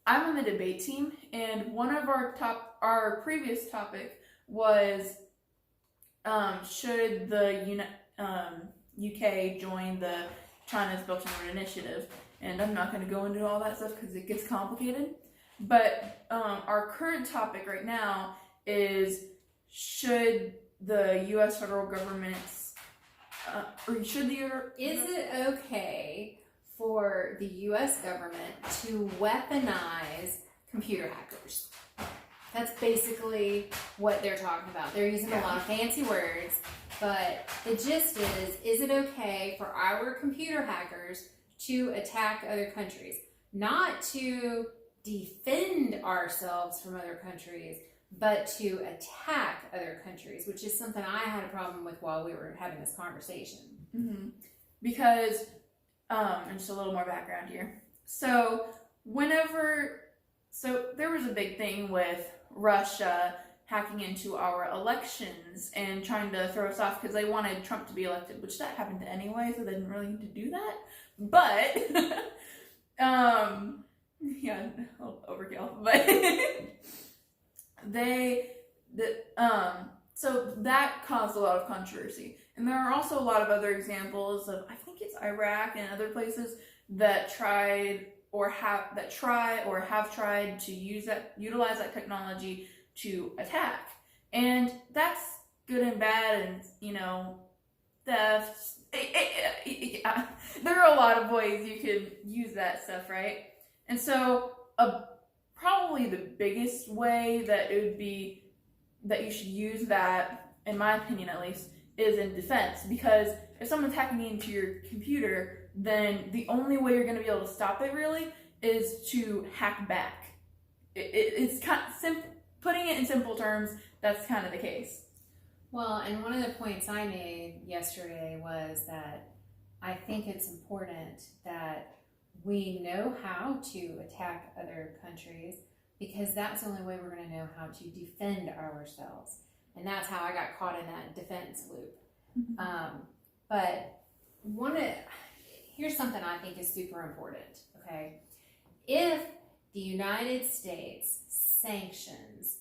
I'm on the debate team, and one of our previous topic was should the UK join the China's Belt and Road Initiative, and I'm not going to go into all that stuff because it gets complicated. But our current topic right now is should the U.S. federal government is it okay for the U.S. government to weaponize computer hackers? That's basically what they're talking about. They're using a lot of fancy words, but the gist is it okay for our computer hackers to attack other countries? Not to defend ourselves from other countries, but to attack other countries, which is something I had a problem with while we were having this conversation. Mm-hmm. Because, and just a little more background here. So there was a big thing with Russia hacking into our elections and trying to throw us off because they wanted Trump to be elected, which that happened anyway, so they didn't really need to do that. But, yeah, a little overkill, but so that caused a lot of controversy. And there are also a lot of other examples of, I think it's Iraq and other places that have tried to utilize that technology to attack. And that's good and bad, and, theft. There are a lot of ways you could use that stuff, right? And so probably the biggest way that it would be that you should use that, in my opinion at least, is in defense. Because if someone's hacking into your computer, then the only way you're going to be able to stop it really is to hack back. It's kind of putting it in simple terms, that's kind of the case. Well, and one of the points I made yesterday was that I think it's important that we know how to attack other countries, because that's the only way we're going to know how to defend ourselves. And that's how I got caught in that defense loop. Mm-hmm. But here's something I think is super important, okay? If the United States sanctions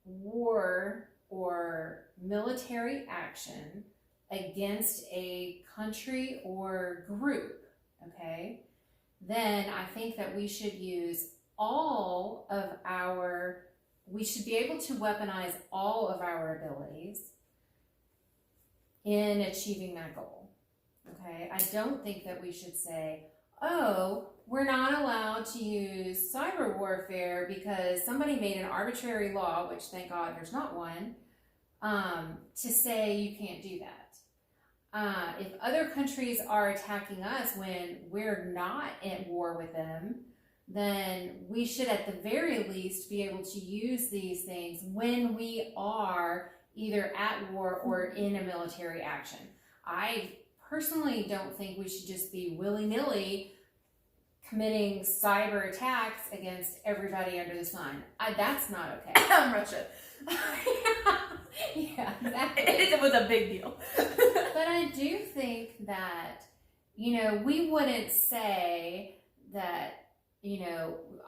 war or military action against a country or group, okay, then I think that we should use we should be able to weaponize all of our abilities in achieving that goal, okay? I don't think that we should say, oh, we're not allowed to use cyber warfare because somebody made an arbitrary law, which thank God there's not one, to say you can't do that. If other countries are attacking us when we're not at war with them, then we should at the very least be able to use these things when we are either at war or in a military action. I personally don't think we should just be willy-nilly committing cyber attacks against everybody under the sun. That's not okay. Russia. Yeah, exactly. It was a big deal. But I do think that, we wouldn't say that,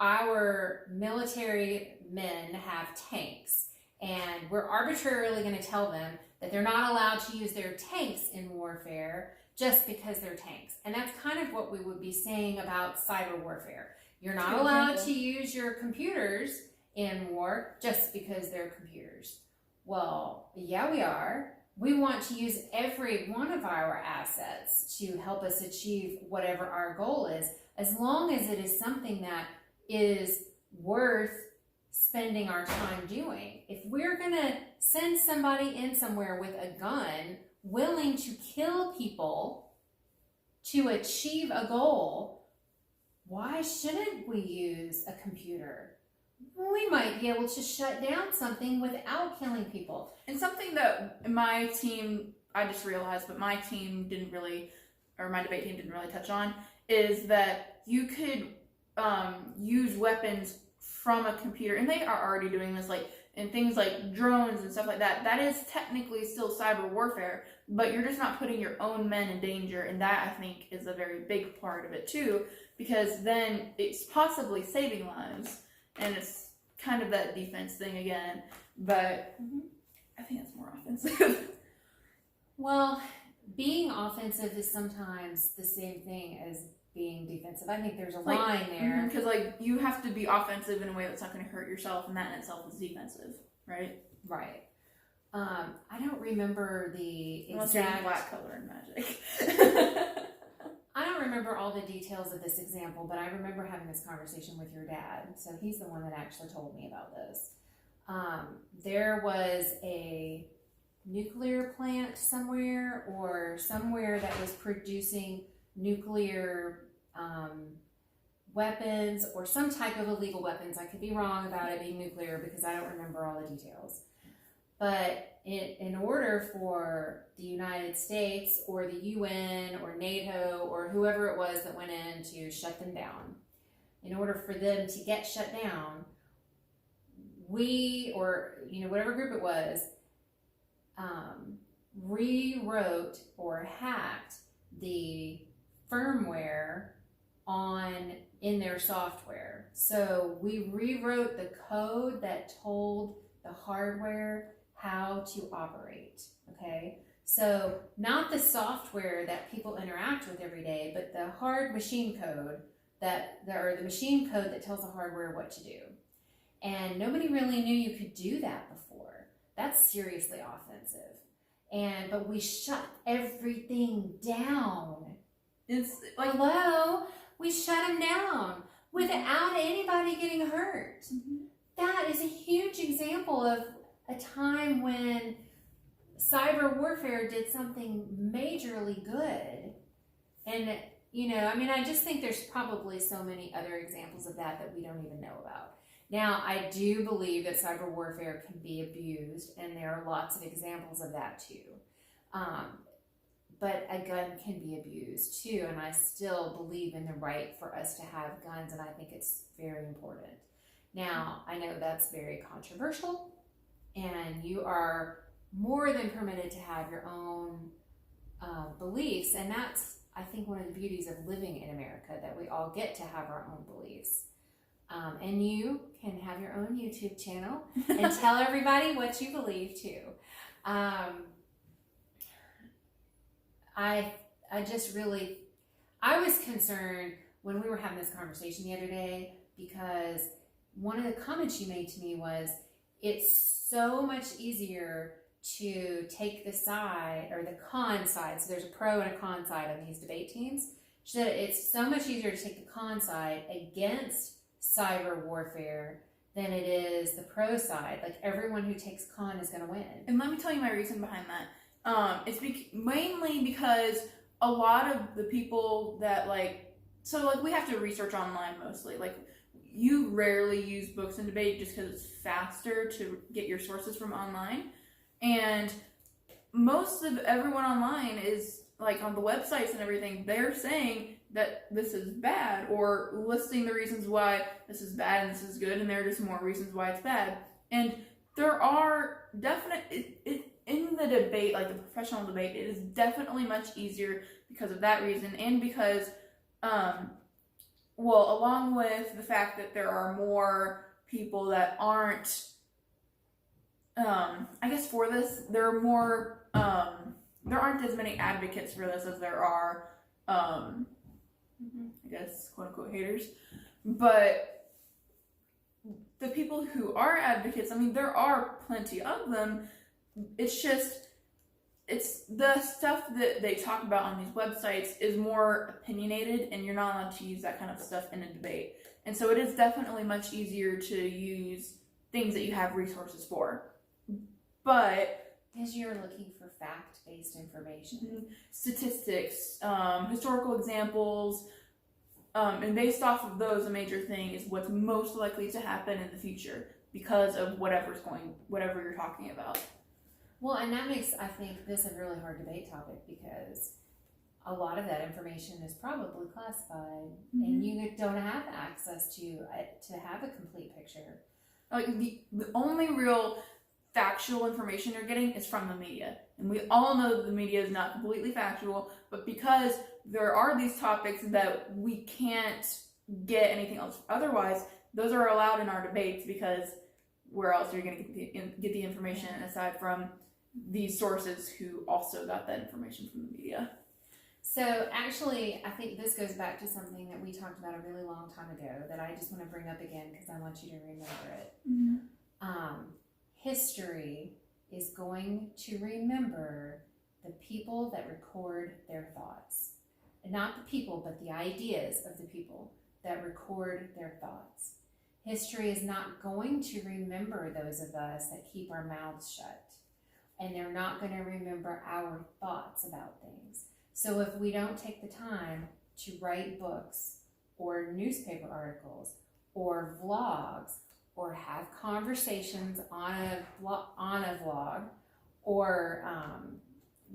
our military men have tanks, and we're arbitrarily going to tell them that they're not allowed to use their tanks in warfare just because they're tanks. And that's kind of what we would be saying about cyber warfare. You're not allowed to use your computers in war just because they're computers. Well, yeah, we are. We want to use every one of our assets to help us achieve whatever our goal is, as long as it is something that is worth spending our time doing. If we're going to send somebody in somewhere with a gun, willing to kill people to achieve a goal, why shouldn't we use a computer? We might be able to shut down something without killing people. And something that my team, I just realized, but my team didn't really, or my debate team didn't really touch on, is that you could use weapons from a computer, and they are already doing this, like in things like drones and stuff like that. That is technically still cyber warfare, but you're just not putting your own men in danger, and that I think is a very big part of it too, because then it's possibly saving lives, and it's kind of that defense thing again, but I think it's more offensive. Well, being offensive is sometimes the same thing as being defensive. I think there's a line there. Because you have to be offensive in a way that's not going to hurt yourself, and that in itself is defensive, right? Right. I don't remember the Unless exact... you're black color in magic. I don't remember all the details of this example, but I remember having this conversation with your dad. So he's the one that actually told me about this. There was a nuclear plant somewhere, or somewhere that was producing nuclear weapons, or some type of illegal weapons. I could be wrong about it being nuclear because I don't remember all the details. But in order for the United States or the UN or NATO or whoever it was that went in to shut them down, in order for them to get shut down, we, or whatever group it was, rewrote or hacked the firmware in their software. So we rewrote the code that told the hardware how to operate, okay? So not the software that people interact with every day, but the hard machine code or the machine code that tells the hardware what to do. And nobody really knew you could do that before. That's seriously offensive. But we shut everything down. It's like, hello, we shut them down without anybody getting hurt. Mm-hmm. That is a huge example of a time when cyber warfare did something majorly good. And, I just think there's probably so many other examples of that we don't even know about. Now, I do believe that cyber warfare can be abused, and there are lots of examples of that too. But a gun can be abused too, and I still believe in the right for us to have guns, and I think it's very important. Now, I know that's very controversial, and you are more than permitted to have your own beliefs, and that's, I think, one of the beauties of living in America, that we all get to have our own beliefs. And you can have your own YouTube channel and tell everybody what you believe too. I was concerned when we were having this conversation the other day, because one of the comments you made to me was, it's so much easier to take the side, or the con side. So there's a pro and a con side on these debate teams. She said it's so much easier to take the con side against cyber warfare than it is the pro side. Like, everyone who takes con is going to win. And let me tell you my reason behind that. It's mainly because a lot of the people that we have to research online mostly. Like, you rarely use books in debate just because it's faster to get your sources from online. And most of everyone online is, on the websites and everything, they're saying that this is bad, or listing the reasons why this is bad and this is good, and there are just more reasons why it's bad. And there are in the debate, the professional debate, it is definitely much easier because of that reason, and because, along with the fact that there are more people that aren't, for this, there are more, there aren't as many advocates for this as there are, quote unquote haters. But the people who are advocates, there are plenty of them. It's just, it's the stuff that they talk about on these websites is more opinionated, and you're not allowed to use that kind of stuff in a debate. And so it is definitely much easier to use things that you have resources for. But because you're looking for fact-based information, statistics, historical examples, and based off of those, a major thing is what's most likely to happen in the future because of whatever you're talking about. Well, and that makes, I think, this a really hard debate topic, because a lot of that information is probably classified, and you don't have access to have a complete picture. The only real factual information you're getting is from the media. And we all know that the media is not completely factual, but because there are these topics that we can't get anything else otherwise, those are allowed in our debates, because where else are you going to get the information aside from these sources who also got that information from the media? So actually, I think this goes back to something that we talked about a really long time ago that I just want to bring up again because I want you to remember it. History is going to remember the people that record their thoughts. And not the people, but the ideas of the people that record their thoughts. History is not going to remember those of us that keep our mouths shut. And they're not going to remember our thoughts about things. So if we don't take the time to write books or newspaper articles or vlogs or have conversations on a vlog or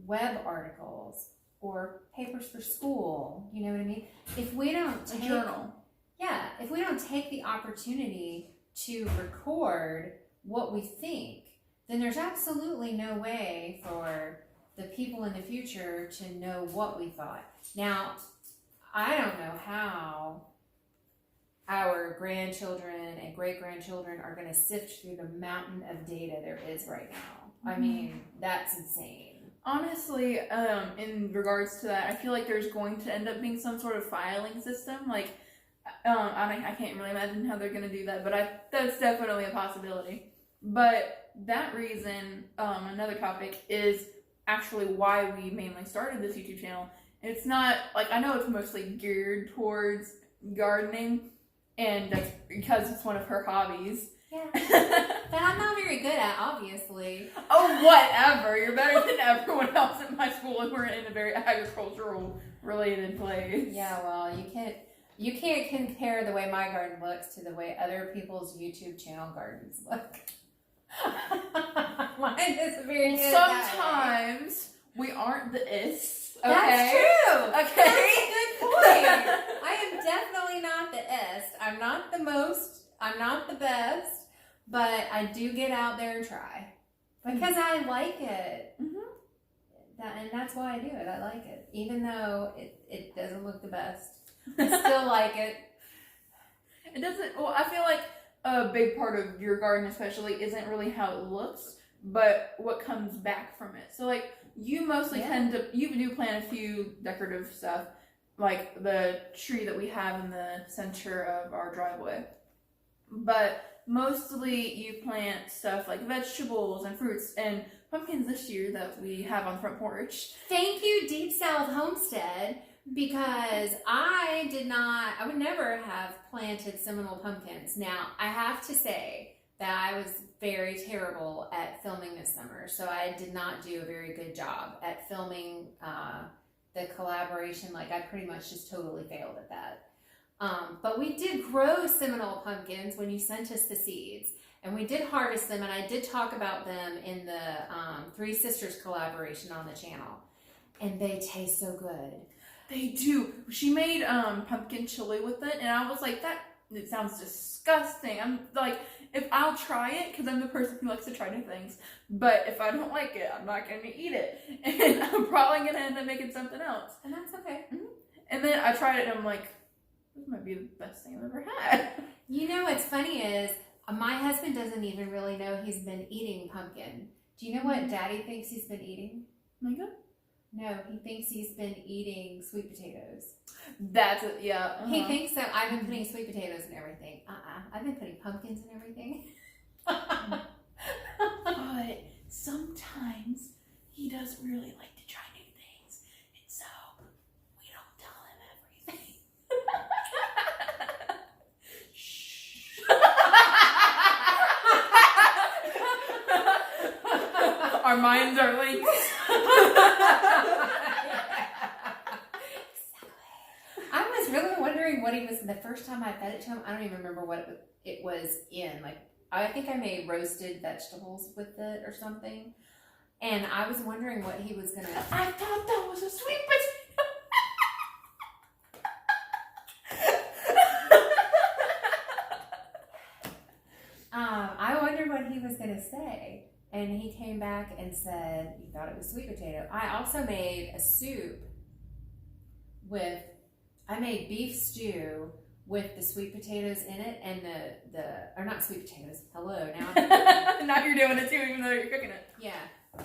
web articles or papers for school, you know what I mean? If we don't take, a journal. Yeah, if we don't take the opportunity to record what we think, then there's absolutely no way for the people in the future to know what we thought. Now, I don't know how our grandchildren and great-grandchildren are going to sift through the mountain of data there is right now. I mean, that's insane. Honestly, in regards to that, I feel like there's going to end up being some sort of filing system. Like, I can't really imagine how they're going to do that, but that's definitely a possibility. But that reason, another topic, is actually why we mainly started this YouTube channel. It's not, like, I know it's mostly geared towards gardening, and that's because it's one of her hobbies. Yeah. That I'm not very good at, obviously. Oh, whatever. You're better than everyone else at my school, and we're in a very agricultural related place. Yeah, well, you can't compare the way my garden looks to the way other people's YouTube channel gardens look. Mine is very good. Sometimes we aren't the is. Okay? That's true. Okay. That's a good point. I am definitely not the est. I'm not the most. I'm not the best. But I do get out there and try because I like it. And that's why I do it. I like it, even though it doesn't look the best. I still like it. It doesn't. Well, I feel like a big part of your garden, especially, isn't really how it looks, but what comes back from it. So, like, you mostly you do plant a few decorative stuff, like the tree that we have in the center of our driveway. But mostly you plant stuff like vegetables and fruits and pumpkins this year that we have on the front porch. Thank you, Deep South Homestead, because I would never have planted Seminole pumpkins. Now, I have to say that I was very terrible at filming this summer, so I did not do a very good job at filming the collaboration. Like, I pretty much just totally failed at that. But we did grow Seminole pumpkins when you sent us the seeds, and we did harvest them, and I did talk about them in the Three Sisters collaboration on the channel, and they taste so good. They do. She made pumpkin chili with it, and I was like, it sounds disgusting. I'm like, if I'll try it, because I'm the person who likes to try new things, but if I don't like it, I'm not going to eat it, and I'm probably going to end up making something else. And that's okay. And then I tried it, and I'm like, this might be the best thing I've ever had. You know what's funny is my husband doesn't even really know he's been eating pumpkin. Do you know what Daddy thinks he's been eating? Mango? No, he thinks he's been eating sweet potatoes. That's it, yeah. He thinks that I've been putting sweet potatoes in everything. I've been putting pumpkins in everything. But sometimes he doesn't really like to try new things, and so we don't tell him everything. Shh. Our minds are linked. I was really wondering what he was, the first time I fed it to him, I don't even remember what it was in. Like, I think I made roasted vegetables with it or something. And I was wondering what he was going to... I thought that was a sweet I wondered what he was going to say. And he came back and said he thought it was sweet potato. I also made a soup I made beef stew with the sweet potatoes in it and or not sweet potatoes. Hello, now. Now you're doing it too, even though you're cooking it. Yeah.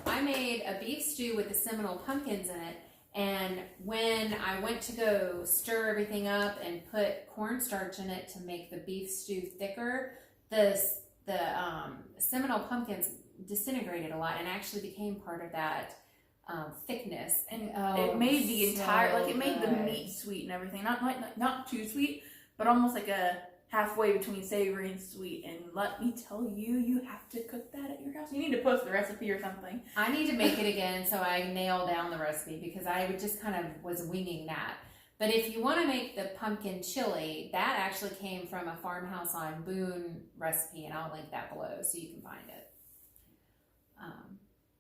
I made a beef stew with the Seminole pumpkins in it. And when I went to go stir everything up and put cornstarch in it to make the beef stew thicker, the Seminole pumpkins disintegrated a lot and actually became part of that thickness. And it made the entire, like it made the meat sweet and everything. Not too sweet, but almost like a halfway between savory and sweet. And let me tell you, you have to cook that at your house. You need to post the recipe or something. I need to make it again so I nail down the recipe because I just kind of was winging that. But if you want to make the pumpkin chili, that actually came from a Farmhouse on Boone recipe, and I'll link that below so you can find it.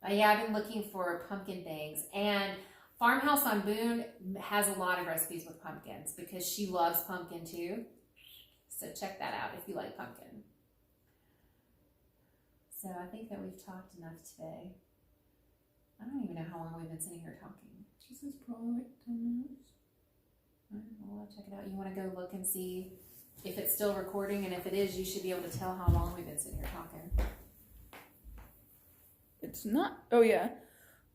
But yeah, I've been looking for pumpkin things, and Farmhouse on Boone has a lot of recipes with pumpkins because she loves pumpkin too. So check that out if you like pumpkin. So I think that we've talked enough today. I don't even know how long we've been sitting here talking. This is probably like 10 minutes. All right, well, I'll check it out. You want to go look and see if it's still recording, and if it is, you should be able to tell how long we've been sitting here talking. It's not. Oh yeah.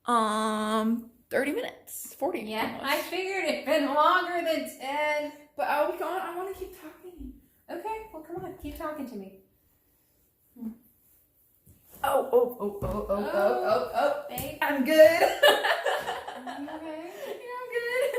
30 minutes. 40. Yeah, almost. I figured it'd been longer than 10. But I want to keep talking. Okay, well, come on, keep talking to me. Oh. Babe. I'm good. Are you okay?